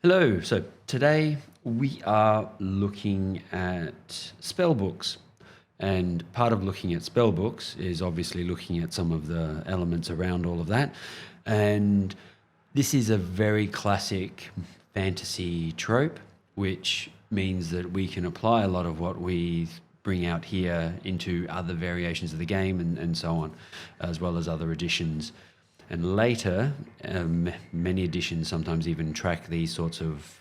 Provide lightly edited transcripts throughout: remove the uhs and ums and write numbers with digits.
Hello. So today we are looking at spell books. And part of looking at spell books is obviously looking at some of the elements around all of that. And this is a very classic fantasy trope, which means that we can apply a lot of what we bring out here into other variations of the game and so on, as well as other editions. And later, many editions sometimes even track these sorts of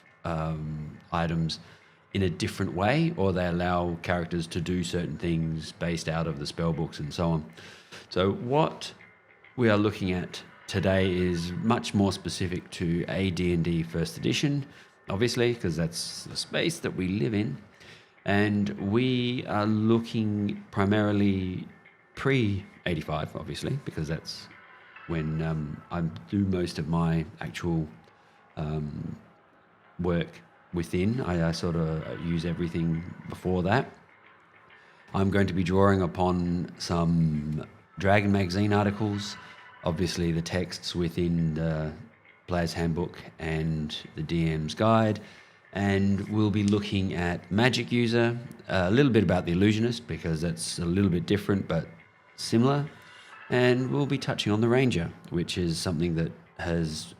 items in a different way, or they allow characters to do certain things based out of the spell books and so on. So what we are looking at today is much more specific to AD&D First Edition, obviously, because that's the space that we live in. And we are looking primarily pre-85, obviously, because that's when I do most of my actual work within. I sort of use everything before that. I'm going to be drawing upon some Dragon Magazine articles, obviously the texts within the Player's Handbook and the DM's Guide, and we'll be looking at Magic User, a little bit about the Illusionist because that's a little bit different but similar, and we'll be touching on the Ranger, which is something that has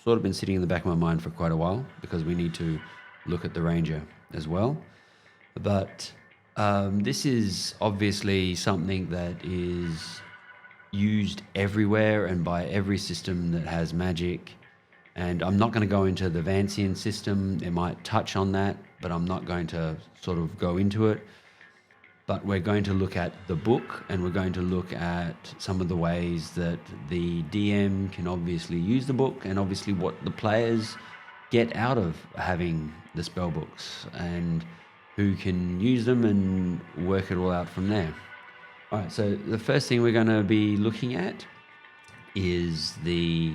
sort of been sitting in the back of my mind for quite a while because we need to look at the Ranger as well. But this is obviously something that is used everywhere and by every system that has Magic. And I'm not going to go into the Vancian system. It might touch on that, but I'm not going to sort of go into it. But we're going to look at the book, and we're going to look at some of the ways that the DM can obviously use the book, and obviously what the players get out of having the spell books, and who can use them and work it all out from there. All right, so the first thing we're going to be looking at is the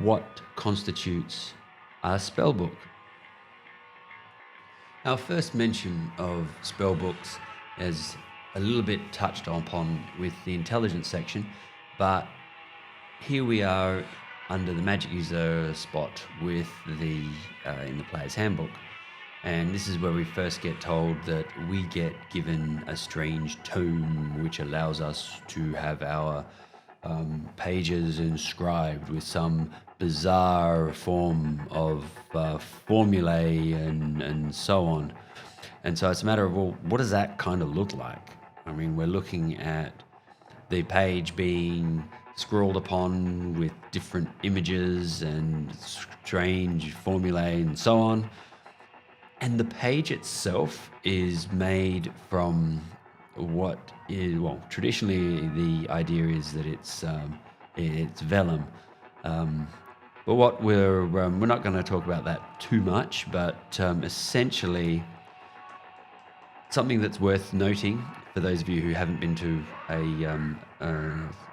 what constitutes a spell book. Our first mention of spell books is a little bit touched upon with the intelligence section, but here we are under the Magic User spot with the in the Player's Handbook. And this is where we first get told that we get given a strange tome which allows us to have our pages inscribed with some bizarre form of formulae and so on. And so it's a matter of, well, what does that kind of look like? I mean, we're looking at the page being scrolled upon with different images and strange formulae and so on. And the page itself is made from what is, well, traditionally the idea is that it's vellum. But what we're not going to talk about that too much, but essentially something that's worth noting for those of you who haven't been to a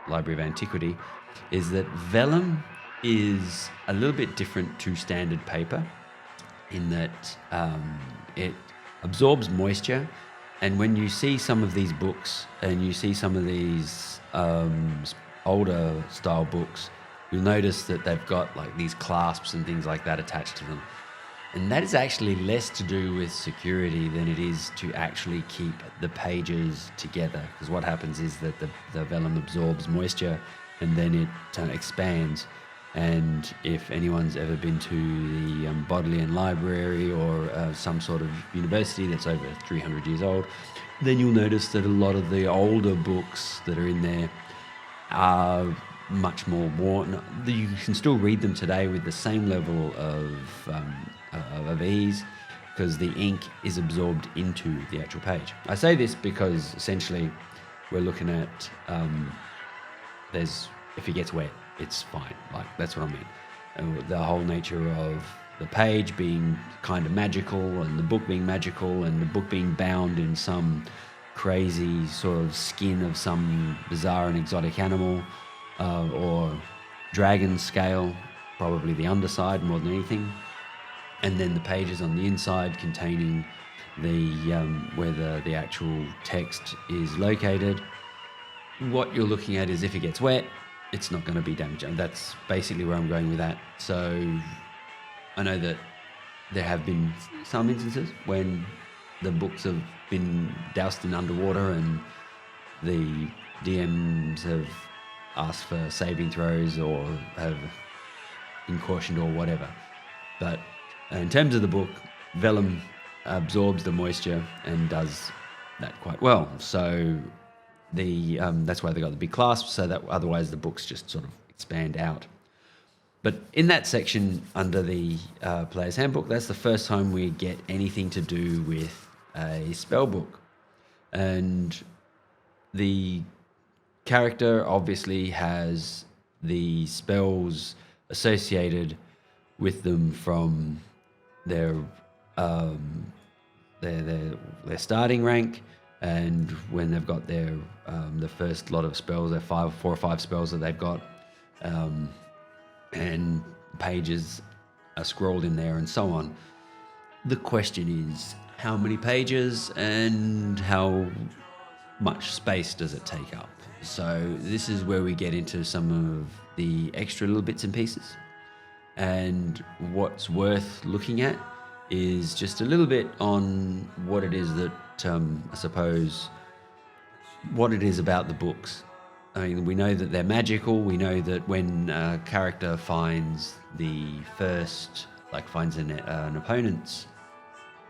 Library of Antiquity is that vellum is a little bit different to standard paper in that it absorbs moisture. And when you see some of these books and you see some of these older style books, you'll notice that they've got like these clasps and things like that attached to them. And that is actually less to do with security than it is to actually keep the pages together. Because what happens is that the vellum absorbs moisture and then it expands. And if anyone's ever been to the Bodleian Library or some sort of university that's over 300 years old, then you'll notice that a lot of the older books that are in there are much more worn. You can still read them today with the same level of ease because the ink is absorbed into the actual page. I say this because essentially we're looking at if it gets wet, it's fine. Like, that's what I mean. And the whole nature of the page being kind of magical and the book being magical and the book being bound in some crazy sort of skin of some bizarre and exotic animal or dragon scale, probably the underside more than anything. And then the pages on the inside containing the where the actual text is located. What you're looking at is if it gets wet, it's not going to be damaged. And that's basically where I'm going with that. So I know that there have been some instances when the books have been doused in underwater and the DMs have asked for saving throws or have incautioned or whatever. But in terms of the book, vellum absorbs the moisture and does that quite well. So that's why they got the big clasp, so that otherwise the books just sort of expand out. But in that section under the Player's Handbook, that's the first time we get anything to do with a spell book. And the character obviously has the spells associated with them from their starting rank, and when they've got their the first lot of spells, their 4 or 5 spells that they've got, and pages are scrolled in there and so on. The question is, how many pages and how much space does it take up? So this is where we get into some of the extra little bits and pieces. And what's worth looking at is just a little bit on what it is that, I suppose, what it is about the books. I mean, we know that they're magical. We know that when a character finds finds an opponent's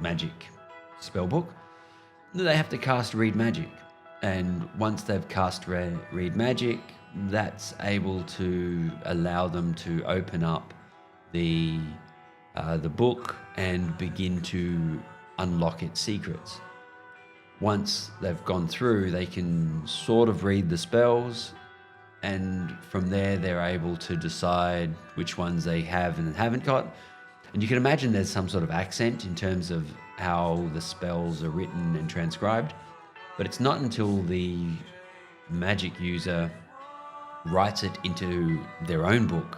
magic spellbook, they have to cast Read Magic. And once they've cast Read Magic, that's able to allow them to open up the book and begin to unlock its secrets. Once they've gone through, they can sort of read the spells, and from there they're able to decide which ones they have and haven't got. And you can imagine there's some sort of accent in terms of how the spells are written and transcribed, but it's not until the magic user writes it into their own book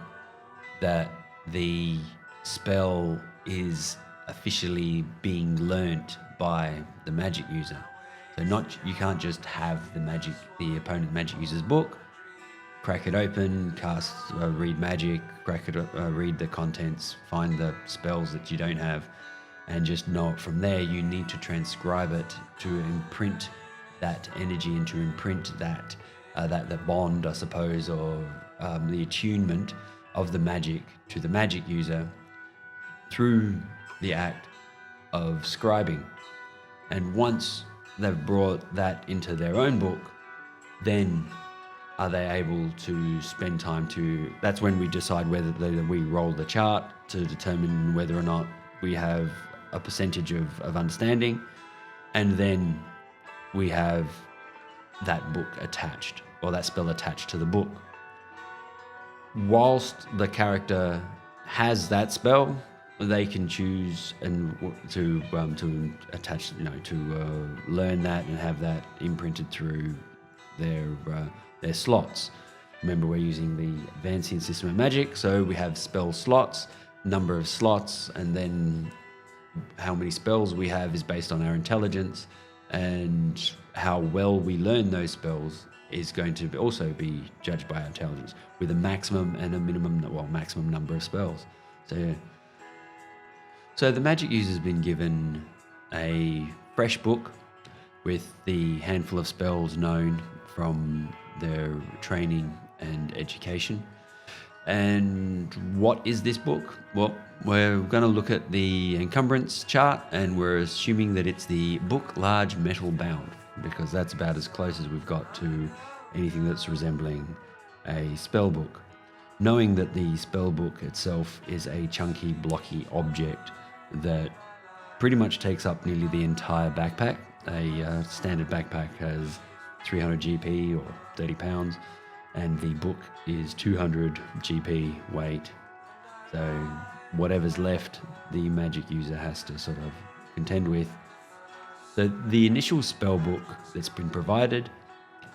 that the spell is officially being learnt by the magic user. So you can't just have the opponent magic user's book, crack it open, cast Read Magic, crack it, read the contents, find the spells that you don't have, and just know it from there. You need to transcribe it to imprint that energy and to imprint that the bond, I suppose, or the attunement of the magic to the magic user through the act of scribing. And once they've brought that into their own book, then are they able to spend time to... That's when we decide whether we roll the chart to determine whether or not we have a percentage of understanding, and then we have that book attached, or that spell attached to the book. Whilst the character has that spell, they can choose to attach, to learn that and have that imprinted through their slots. Remember, we're using the Advancing System of Magic, so we have spell slots, number of slots, and then how many spells we have is based on our intelligence, and how well we learn those spells is going to also be judged by our intelligence, with a maximum and a maximum number of spells. So the magic user's been given a fresh book with the handful of spells known from their training and education. And what is this book? Well, we're going to look at the encumbrance chart, and we're assuming that it's the book large metal bound, because that's about as close as we've got to anything that's resembling a spell book. Knowing that the spell book itself is a chunky, blocky object that pretty much takes up nearly the entire backpack. A standard backpack has 300 GP or 30 pounds, and the book is 200 GP weight. So whatever's left, the magic user has to sort of contend with. So the initial spell book that's been provided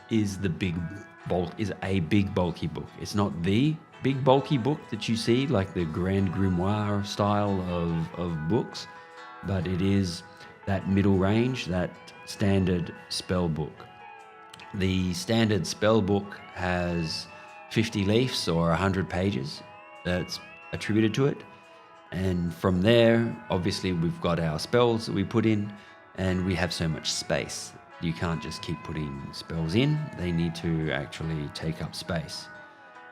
is a big bulky book. It's not the big bulky book that you see, like the Grand Grimoire style of books, but it is that middle range, that standard spell book. The standard spell book has 50 leaves or 100 pages that's attributed to it, And from there, obviously, we've got our spells that we put in, and we have so much space. You can't just keep putting spells in. They need to actually take up space.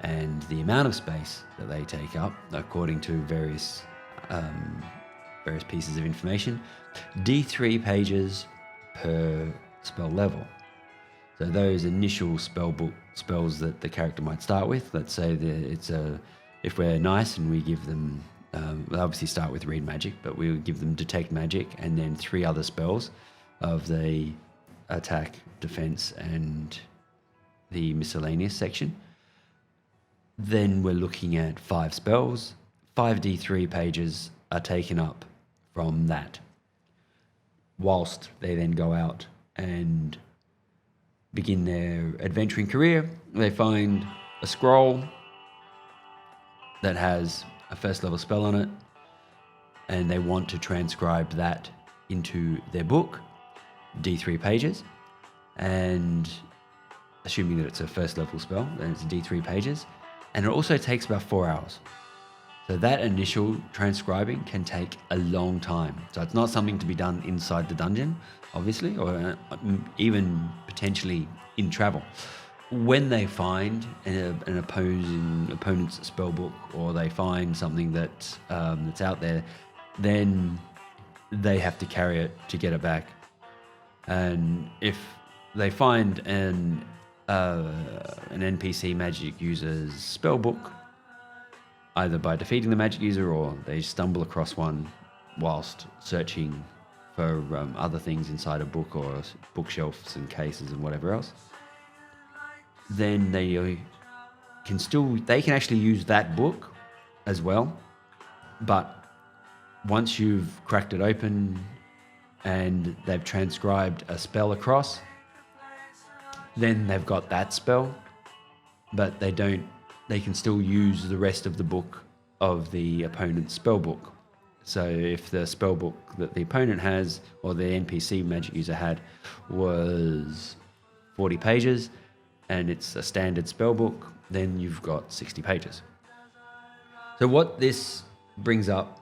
And the amount of space that they take up, according to various pieces of information, D3 pages per spell level. So those initial spellbook spells that the character might start with, let's say if we're nice and we give them, we'll obviously start with read magic, but we'll give them detect magic and then 3 other spells of the attack, defense, and the miscellaneous section. Then we're looking at 5 spells. 5 D3 pages are taken up from that, whilst they then go out and begin their adventuring career. They find a scroll that has a first level spell on it, and they want to transcribe that into their book, D3 pages, and assuming that it's a first level spell, then it's D3 pages, and it also takes about 4 hours. So that initial transcribing can take a long time. So it's not something to be done inside the dungeon, obviously, or even potentially in travel. When they find an opponent's spellbook, or they find something that's out there, then they have to carry it to get it back. And if they find an NPC magic user's spellbook, either by defeating the magic user or they stumble across one whilst searching for other things inside a book or bookshelves and cases and whatever else, then they can actually use that book as well. But once you've cracked it open and they've transcribed a spell across, then they've got that spell, but they can still use the rest of the book of the opponent's spellbook. So if the spellbook that the opponent has, or the NPC magic user had, was 40 pages, and it's a standard spellbook, then you've got 60 pages. So what this brings up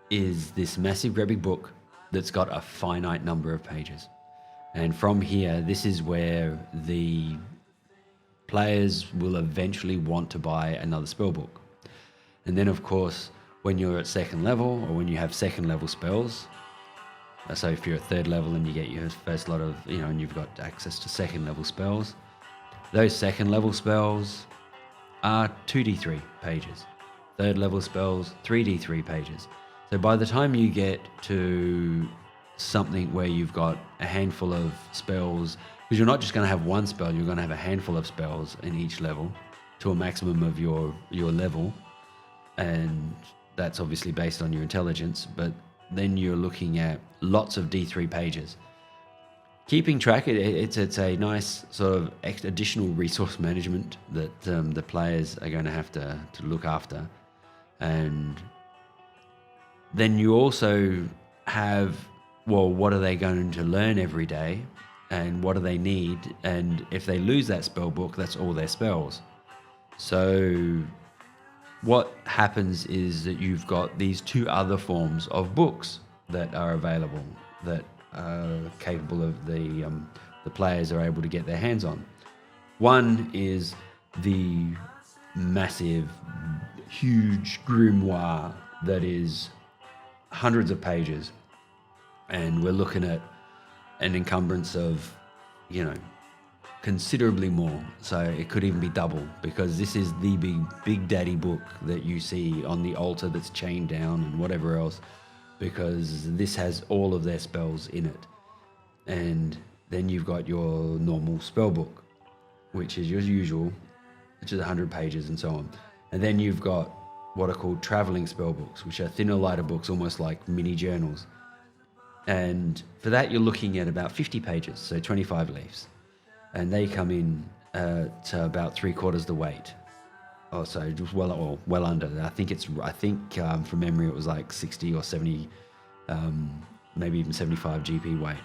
is this massive great big book that's got a finite number of pages. And from here, this is where the players will eventually want to buy another spellbook. And then, of course, when you're at second level, or when you have second level spells, so if you're at third level and you get your first lot of, and you've got access to second level spells, those second level spells are 2d3 pages. Third level spells, 3d3 pages. So by the time you get to something where you've got a handful of spells, because you're not just going to have one spell, you're going to have a handful of spells in each level to a maximum of your level, and that's obviously based on your intelligence, but then you're looking at lots of D3 pages. Keeping track, it's a nice sort of additional resource management that the players are going to have to look after. And then you also have, well, what are they going to learn every day, and what do they need? And if they lose that spell book, that's all their spells. So what happens is that you've got these 2 other forms of books that are available, that are capable of the players are able to get their hands on. One is the massive, huge grimoire that is hundreds of pages, and we're looking at an encumbrance of, considerably more. So it could even be double, because this is the big daddy book that you see on the altar that's chained down and whatever else, because this has all of their spells in it. And then you've got your normal spell book, which is your usual, which is 100 pages and so on. And then you've got what are called traveling spell books, which are thinner, lighter books, almost like mini journals. And for that, you're looking at about 50 pages, so 25 leaves. And they come in to about 3/4 the weight. Oh, so just well under. I think from memory it was like 60 or 70, maybe even 75 GP weight.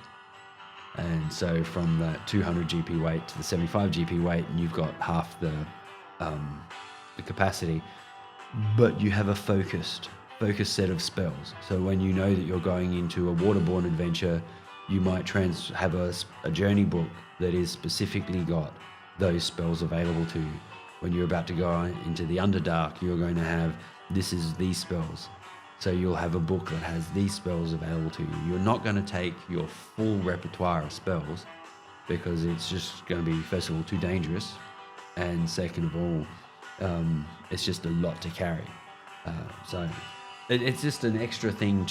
And so from that 200 GP weight to the 75 GP weight, and you've got half the capacity, but you have a focused focused set of spells. So when you know that you're going into a waterborne adventure, you might have a journey book that is specifically got those spells available to you. When you're about to go into the Underdark, you're going to have, this is these spells. So you'll have a book that has these spells available to you. You're not going to take your full repertoire of spells because it's just going to be, first of all, too dangerous. And second of all, it's just a lot to carry. So it's just an extra thing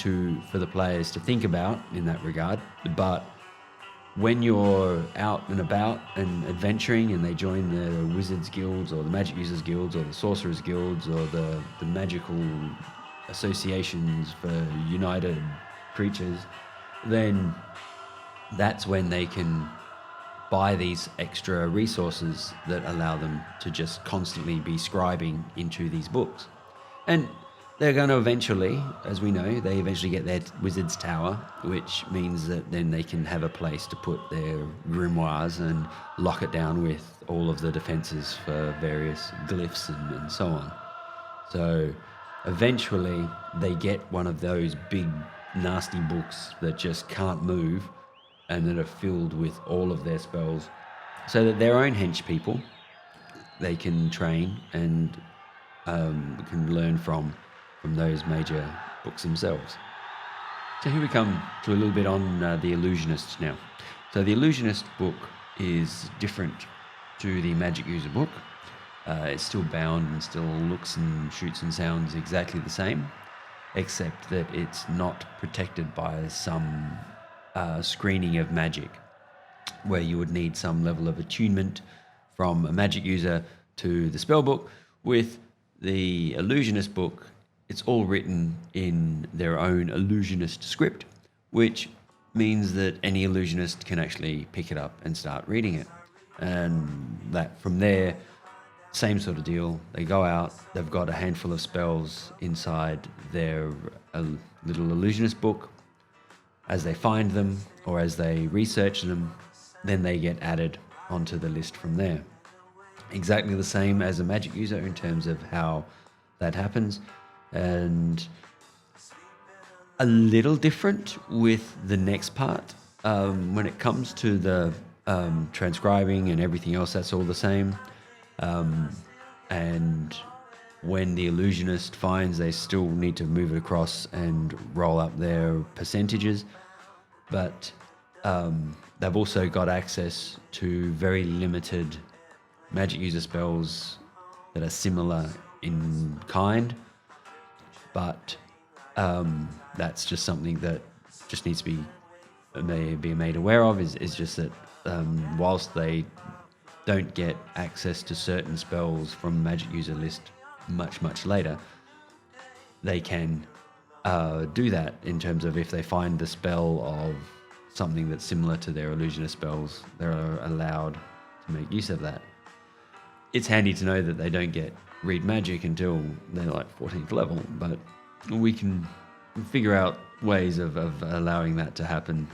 for the players to think about in that regard. But when you're out and about and adventuring and they join the Wizards Guilds or the Magic Users Guilds or the Sorcerers Guilds or the magical associations for united creatures, then that's when they can buy these extra resources that allow them to just constantly be scribing into these books. And they're going to eventually, as we know, they eventually get their Wizard's Tower, which means that then they can have a place to put their grimoires and lock it down with all of the defenses for various glyphs and so on. So eventually they get one of those big nasty books that just can't move and that are filled with all of their spells, so that their own hench people they can train and can learn from those major books themselves. So here we come to a little bit on the Illusionists now. So the Illusionist book is different to the Magic User book. It's still bound and still looks and shoots and sounds exactly the same, except that it's not protected by some screening of magic, where you would need some level of attunement from a magic user to the spell book. With the Illusionist book, it's all written in their own Illusionist script, which means that any illusionist can actually pick it up and start reading it. And that from there, same sort of deal. They go out, they've got a handful of spells inside their little Illusionist book. As they find them or as they research them, then they get added onto the list from there. Exactly the same as a magic user in terms of how that happens, and a little different with the next part. When it comes to the transcribing and everything else, that's all the same. And when the illusionist finds, they still need to move it across and roll up their percentages, but they've also got access to very limited magic user spells that are similar in kind, but that's just something that just needs to be made aware of, is just that whilst they don't get access to certain spells from magic user list much later, they can do that in terms of if they find the spell of something that's similar to their illusionist spells, they're allowed to make use of that. It's handy to know that they don't get read magic until they're like 14th level, but we can figure out ways of allowing that to happen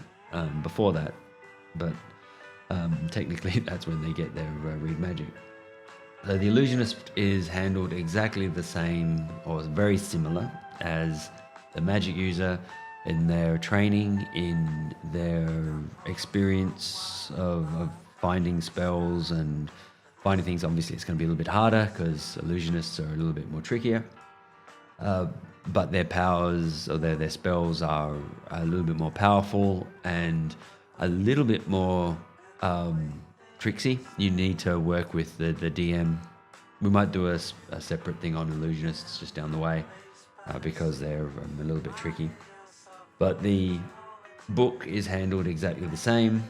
before that. But technically that's when they get their read magic. So the Illusionist is handled exactly the same or very similar as the magic user in their training, in their experience of finding spells and finding things. Obviously it's going to be a little bit harder because illusionists are a little bit more trickier, but their powers or their spells are a little bit more powerful and a little bit more tricksy. You need to work with the DM. We might do a separate thing on illusionists just down the way because they're a little bit tricky. But the book is handled exactly the same,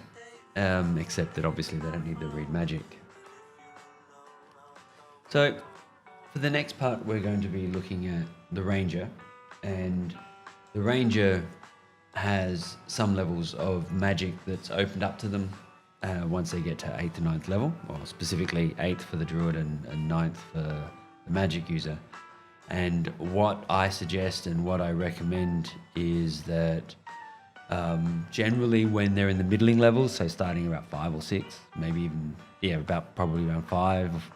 except that obviously they don't need to read magic. So for the next part, we're going to be looking at the Ranger, and the Ranger has some levels of magic that's opened up to them once they get to 8th to 9th level, or specifically 8th for the Druid and 9th for the Magic user. And what I suggest and what I recommend is that generally when they're in the middling levels, so starting about 5 or 6, maybe even, about probably around 5,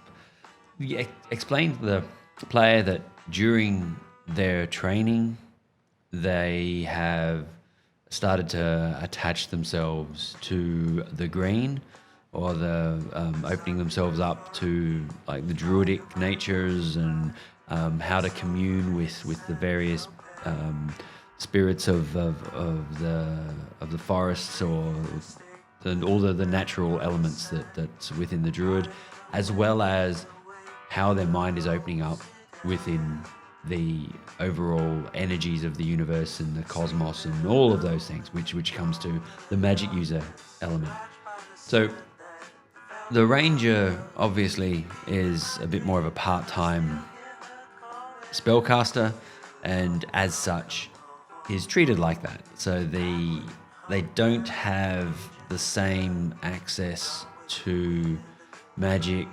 explain to the player that during their training, they have started to attach themselves to the green, or the opening themselves up to like the druidic natures, and how to commune with the various spirits of the forests, or all the natural elements that's within the druid, as well as how their mind is opening up within the overall energies of the universe and the cosmos and all of those things, which comes to the magic user element. So the ranger obviously is a bit more of a part-time spellcaster, and as such is treated like that. So they don't have the same access to magic.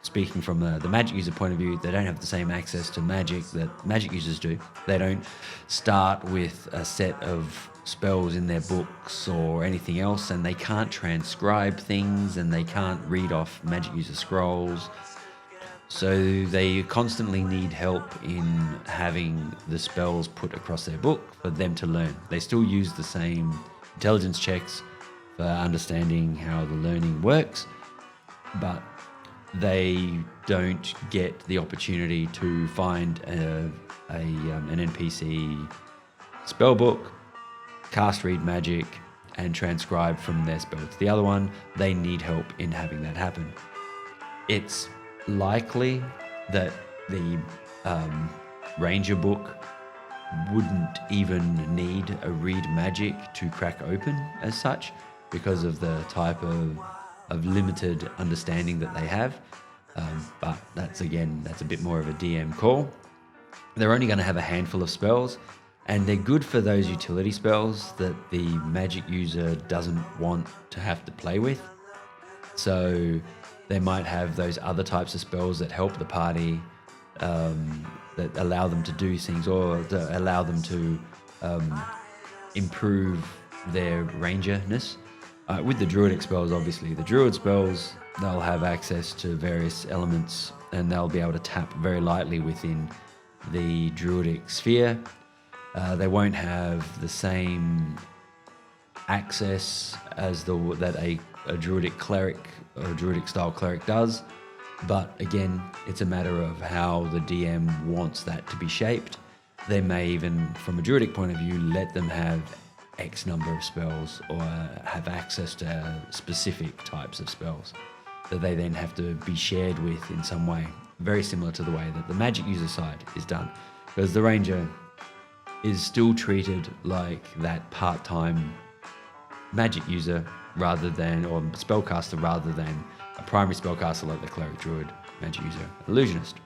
Speaking from the magic user point of view, they don't have the same access to magic that magic users do. They don't start with a set of spells in their books or anything else, and they can't transcribe things, and they can't read off magic user scrolls. So they constantly need help in having the spells put across their book for them to learn. They still use the same intelligence checks for understanding how the learning works, but they don't get the opportunity to find an NPC spellbook, cast read magic, and transcribe from their spells. The other one, they need help in having that happen. It's likely that the ranger book wouldn't even need a read magic to crack open as such, because of the type of limited understanding that they have. But that's a bit more of a DM call. They're only going to have a handful of spells, and they're good for those utility spells that the magic user doesn't want to have to play with. So they might have those other types of spells that help the party, that allow them to do things, or that allow them to improve their rangerness. With the druidic spells, obviously, the druid spells, they'll have access to various elements, and they'll be able to tap very lightly within the druidic sphere. They won't have the same access as that a druidic cleric or a druidic style cleric does, but again, it's a matter of how the DM wants that to be shaped. They may even, from a druidic point of view, let them have X number of spells, or have access to specific types of spells that they then have to be shared with in some way, very similar to the way that the magic user side is done, because the ranger is still treated like that part-time magic user or spellcaster, rather than a primary spellcaster like the cleric, druid, magic user, illusionist.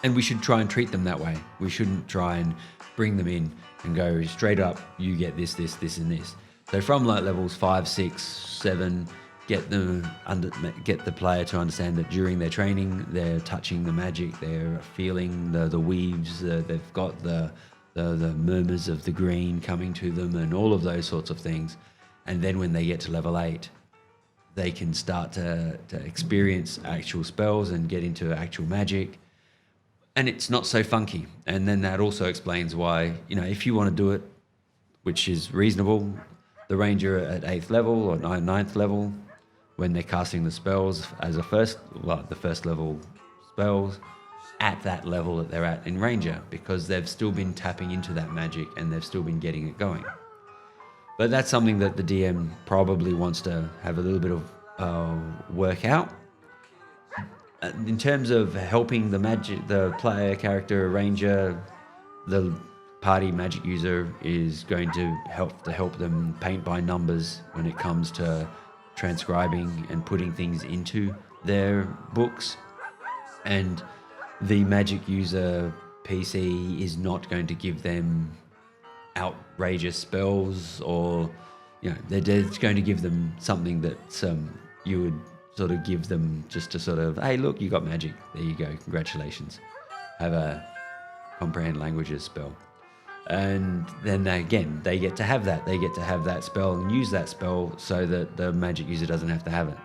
And we should try and treat them that way. We shouldn't try and bring them in and go straight up, you get this, this, this, and this. So from like levels 5, 6, 7, get the player to understand that during their training, they're touching the magic, they're feeling the weaves, they've got the murmurs of the green coming to them, and all of those sorts of things. And then when they get to level 8, they can start to experience actual spells and get into actual magic. And it's not so funky. And then that also explains why, if you want to do it, which is reasonable, the ranger at 8th level or 9th level, when they're casting the spells as the first level spells, at that level that they're at in ranger, because they've still been tapping into that magic and they've still been getting it going. But that's something that the DM probably wants to have a little bit of work out. In terms of helping the player character ranger, the party magic user is going to help them paint by numbers when it comes to transcribing and putting things into their books. And the magic user PC is not going to give them outrageous spells, or they're just going to give them something that you would sort of give them just to sort of, hey, look, you got magic. There you go. Congratulations. Have a comprehend languages spell. And then again, they get to have that. They get to have that spell and use that spell so that the magic user doesn't have to have it.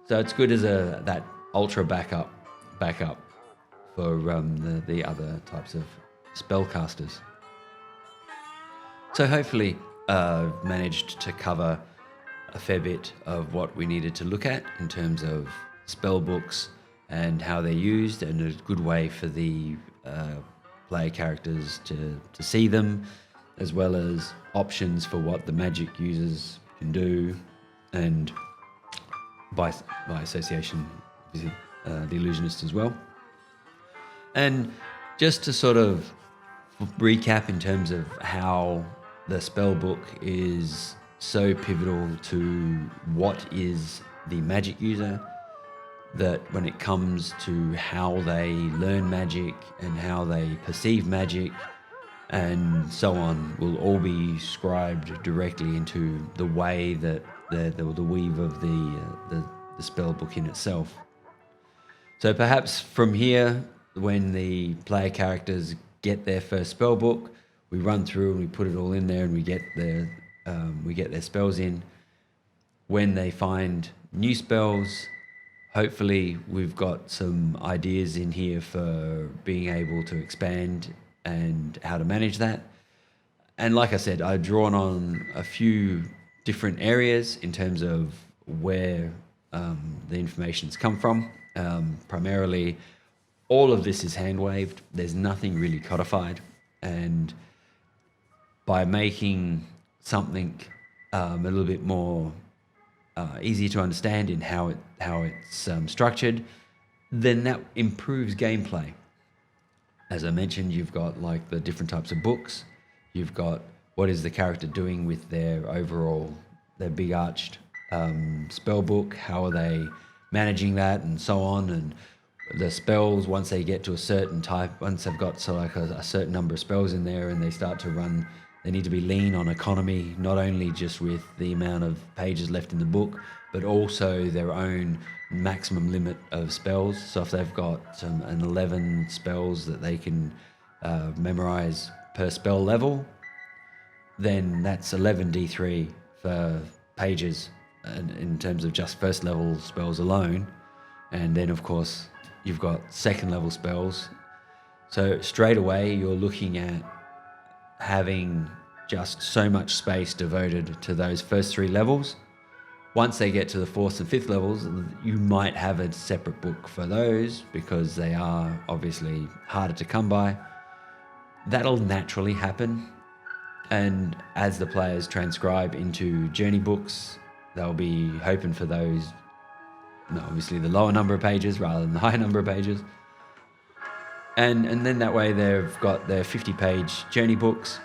So it's good as that ultra backup for the other types of spellcasters. So hopefully I've managed to cover a fair bit of what we needed to look at in terms of spell books and how they're used, and a good way for the player characters to see them, as well as options for what the magic users can do, and by association, obviously, the Illusionist as well. And just to sort of recap in terms of how the spell book is so pivotal to what is the magic user, that when it comes to how they learn magic and how they perceive magic and so on, will all be scribed directly into the way that the weave of the spell book in itself. So perhaps from here, when the player characters get their first spell book, we run through and we put it all in there, and we get their spells in. When they find new spells, hopefully we've got some ideas in here for being able to expand and how to manage that. And like I said, I've drawn on a few different areas in terms of where the information's come from. Primarily, all of this is hand-waved. There's nothing really codified. And by making something a little bit more easier to understand in how it's structured, then that improves gameplay. As I mentioned, you've got like the different types of books. You've got what is the character doing with their big arched spell book, how are they managing that, and so on. And the spells, once they get to a certain type, once they've got a certain number of spells in there and they start to run, they need to be lean on economy, not only just with the amount of pages left in the book, but also their own maximum limit of spells. So if they've got an 11 spells that they can memorize per spell level, then that's 11d3 for pages in terms of just first level spells alone. And then of course you've got second level spells. So straight away you're looking at having just so much space devoted to those first three levels. Once they get to the fourth and fifth levels, you might have a separate book for those because they are obviously harder to come by. That'll naturally happen. And as the players transcribe into journey books, they'll be hoping for those, obviously the lower number of pages rather than the higher number of pages. And then that way they've got their 50-page journey books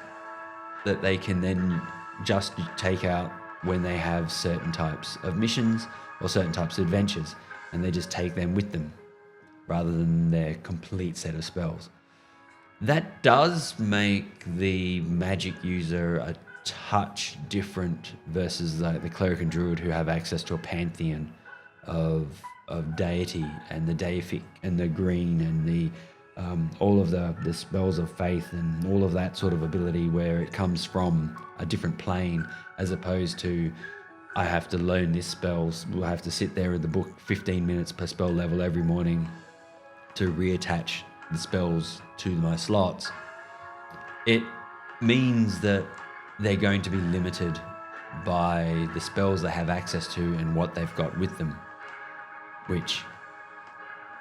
that they can then just take out when they have certain types of missions or certain types of adventures, and they just take them with them rather than their complete set of spells. That does make the magic user a touch different versus the cleric and druid, who have access to a pantheon of deity and the deific and the green and the all of the spells of faith and all of that sort of ability, where it comes from a different plane, as opposed to I have to learn this spells. We'll have to sit there in the book 15 minutes per spell level every morning to reattach the spells to my slots. It means that they're going to be limited by the spells they have access to and what they've got with them, which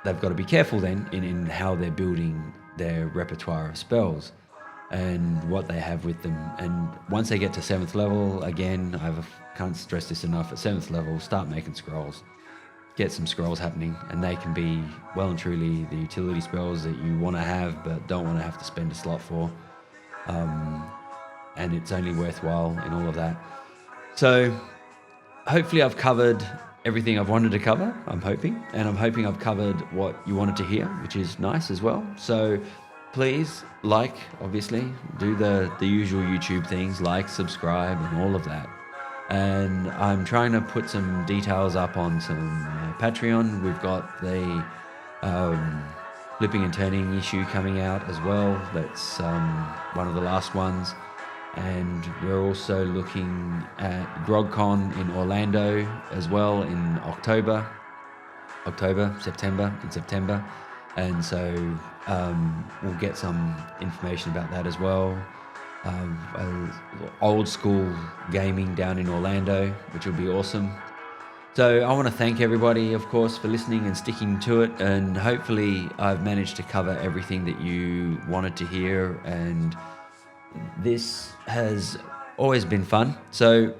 they've got to be careful then in how they're building their repertoire of spells and what they have with them. And once they get to 7th level, again, can't stress this enough, at 7th level, start making scrolls. Get some scrolls happening, and they can be well and truly the utility spells that you want to have but don't want to have to spend a slot for. And it's only worthwhile in all of that. So hopefully I've covered everything I've wanted to cover, I'm hoping. And I'm hoping I've covered what you wanted to hear, which is nice as well. So please obviously, do the usual YouTube things, subscribe and all of that. And I'm trying to put some details up on some Patreon. We've got the flipping and turning issue coming out as well. That's one of the last ones. And we're also looking at GrogCon in Orlando as well in September. and so we'll get some information about that as well. Old school gaming down in Orlando, which will be awesome. So I want to thank everybody, of course, for listening and sticking to it, and hopefully I've managed to cover everything that you wanted to hear, and this has always been fun. So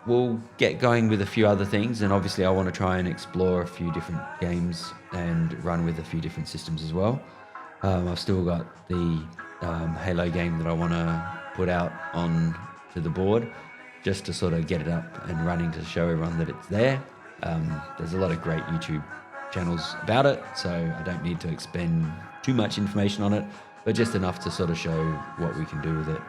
we'll get going with a few other things, and obviously I want to try and explore a few different games and run with a few different systems as well. I've still got the Halo game that I want to put out on to the board, just to sort of get it up and running to show everyone that it's there. There's a lot of great YouTube channels about it, so I don't need to expend too much information on it, but just enough to sort of show what we can do with it.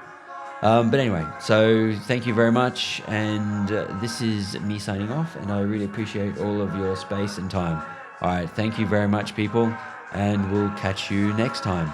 But anyway, so thank you very much, and this is me signing off, and I really appreciate all of your space and time. All right, thank you very much, people, and we'll catch you next time.